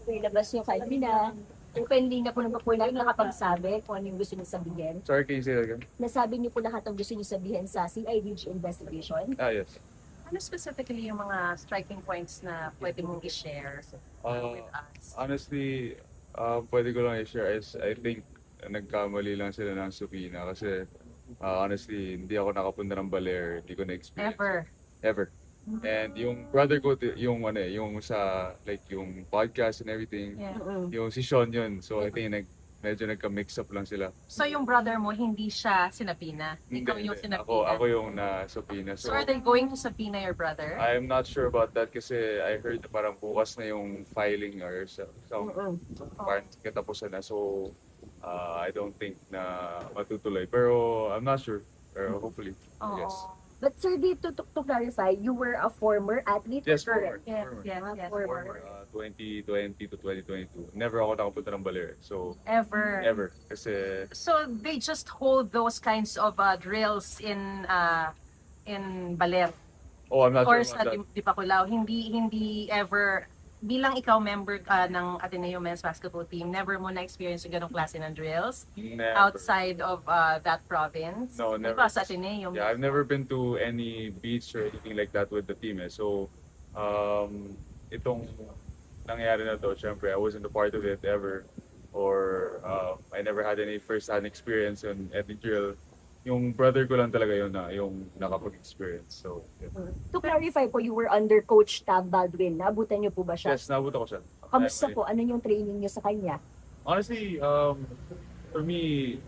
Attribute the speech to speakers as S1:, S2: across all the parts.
S1: Ilabas nyo kanina. Openly na po naman po na nakapagsabi kung ano yung gusto niyo sabihin.
S2: Sorry, can you say that again?
S1: Nasabi niyo po lahat ng gusto niyo sabihin sa CIDG investigation.
S2: Yes.
S3: Ano specifically yung mga striking points na pwede mong i-share with us?
S2: Honestly, pwede ko lang i-share is I think nagkamali lang sila ng supina kasi honestly, hindi ako nakapunta ng Baler, hindi ko na-experience. Ever. And yung brother ko, yung yung sa like yung podcast and everything,
S3: Yeah.
S2: yung si Sean yun. So I think medyo nagka-mix up lang sila.
S3: So yung brother mo, hindi siya sinapina? Ikaw yung
S2: Hindi.
S3: sinapina?
S2: Ako yung na-supina.
S3: So are they going to subpoena your brother?
S2: I'm not sure about that kasi I heard na parang bukas na yung filing or parang katapusan na. So I don't think na matutuloy. Pero I'm not sure. Pero hopefully,
S3: Oo.
S2: yes.
S1: But sir, dito to clarify, you were a former athlete?
S2: Yes,
S1: Correct.
S2: former.
S3: Yes, yes.
S1: Former.
S2: 2020 to 2022. Never ako nakapunta ng Baler. So,
S3: Ever.
S2: ever. Kasi,
S3: So they just hold those kinds of drills in Baler
S2: I'm not
S3: or
S2: sure
S3: sa
S2: about that.
S3: Dipakulaw. Hindi ever, bilang ikaw member ng Ateneo Men's Basketball Team, never mo na-experience yung ganong klase ng drills
S2: Never.
S3: outside of that province?
S2: No, never.
S3: Diba, sa Ateneo?
S2: Yeah, I've never been to any beach or anything like that with the team. So, itong nangyari na to, syempre, I wasn't a part of it ever. Or I never had any first-hand experience on any drill. Yung brother ko lang talaga yun na yung nakapag-experience. So, yeah.
S1: To clarify po, you were under Coach Tab Baldwin. Naabutan niyo po ba siya?
S2: Yes, nabot ako siya.
S1: Kamusta po? Ano yung training niyo sa kanya?
S2: Honestly, for me,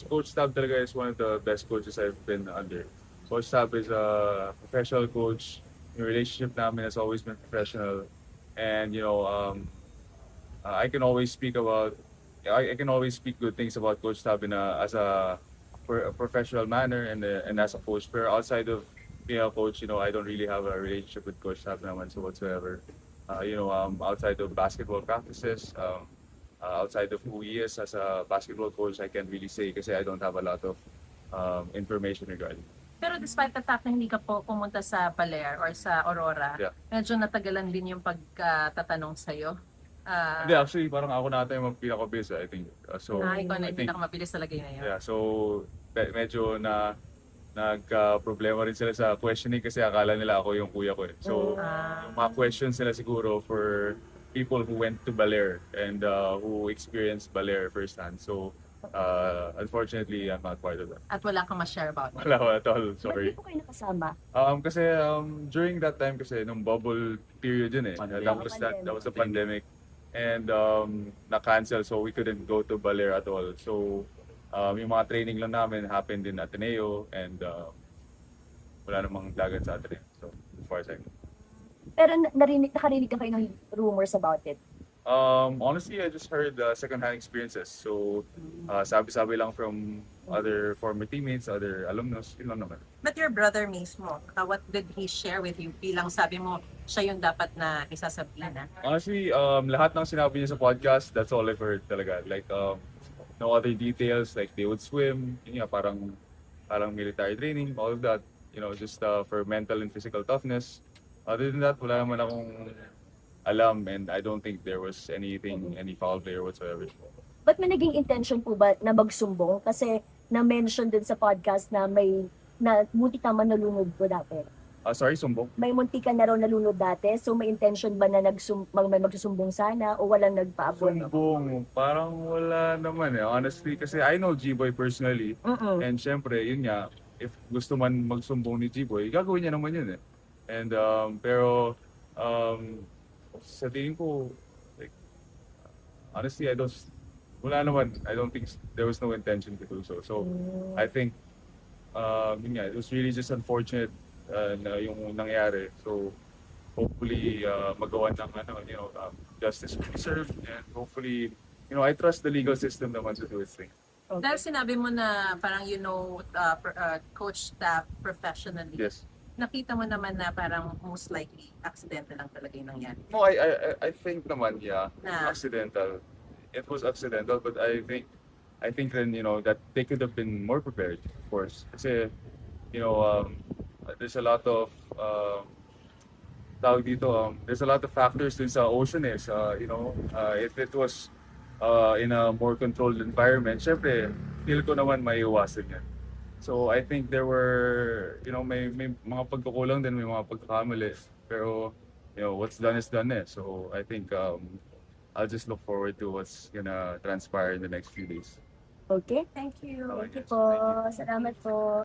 S2: Coach Tab talaga is one of the best coaches I've been under. Coach Tab is a professional coach. Yung relationship namin has always been professional. And, I can always speak good things about Coach Tab as a professional manner and as a coach. But outside of being a coach, I don't really have a relationship with Coach Tab naman so whatsoever. Outside of basketball practices, outside of who he is as a basketball coach, I can't really say kasi I don't have a lot of information regarding.
S3: Pero despite the fact na hindi ka po pumunta sa Baler or sa Aurora,
S2: Yeah.
S3: medyo natagalan din yung pagtatanong sa'yo.
S2: Hindi, actually, parang ako na ata yung pinaka-busy, I think.
S3: Ikaw na
S2: I
S3: yung
S2: think,
S3: pinakamabilis talaga yun.
S2: yeah, so medyo nagka-problema rin sila sa questioning kasi akala nila ako yung kuya ko. So, yung mga questions nila siguro for people who went to Baler and who experienced Baler firsthand. So, unfortunately, I'm not part of that.
S3: At wala kang ma-share about it.
S2: Wala at all,
S1: Ba't
S2: sorry.
S1: di po kayo nakasama?
S2: Kasi during that time kasi nung bubble period yun that was the pandemic and na-cancel so we couldn't go to Baler at all. So yung mga training lang namin happened in Ateneo and wala namang dagat sa Ateneo. So as far as I know.
S1: Pero nakarinig ka kayo ng rumors about it?
S2: Honestly, I just heard second-hand experiences. So sabi-sabi lang from other former teammates, other alumnus, yun lang naman.
S3: But your brother mismo, what did he share with you? Bilang sabi mo, siya yung dapat na isasabihin na.
S2: Honestly, lahat ng sinabi niya sa podcast, that's all I've heard talaga. Like, no other details, like they would swim, yun nga, parang military training, all of that, just for mental and physical toughness. Other than that, wala naman akong alam and I don't think there was any foul play or whatsoever.
S1: Ba't may naging intention po ba na magsumbong? Kasi na-mention din sa podcast na munti ka man nalunod po dati.
S2: Sorry, sumbong?
S1: May munti ka na raw nalunod dati, so may intention ba na may magsusumbong sana o walang nagpaabot?
S2: Sumbong, parang wala naman eh. Honestly, kasi I know G-Boy personally. And syempre, yun nga, if gusto man magsumbong ni G-Boy, gagawin niya naman yun eh. And, pero, sa tingin ko, like, honestly, wala naman. I don't think there was no intention to do so. So, I think, yun nga, it was really just unfortunate na yung nangyari. So, hopefully, magawa ng, justice will be served and hopefully, I trust the legal system naman to do its thing.
S3: Dahil sinabi mo na parang coach staff professionally,
S2: Yes.
S3: nakita mo naman na parang most likely accidental lang talaga yung nangyari.
S2: No, I think naman, yeah,
S3: Na?
S2: accidental. It was accidental, but I think then, that they could have been more prepared, of course. Kasi, there's a lot of tawag dito, there's a lot of factors dun sa ocean if it was in a more controlled environment, syempre, feel ko naman may iwasan yan. So I think there were, may mga pagkukulang din, may mga pagkakamali. Pero, what's done is done eh. So I think I'll just look forward to what's gonna transpire in the next few days.
S1: Okay?
S3: Thank you.
S1: Thank you po. Salamat po.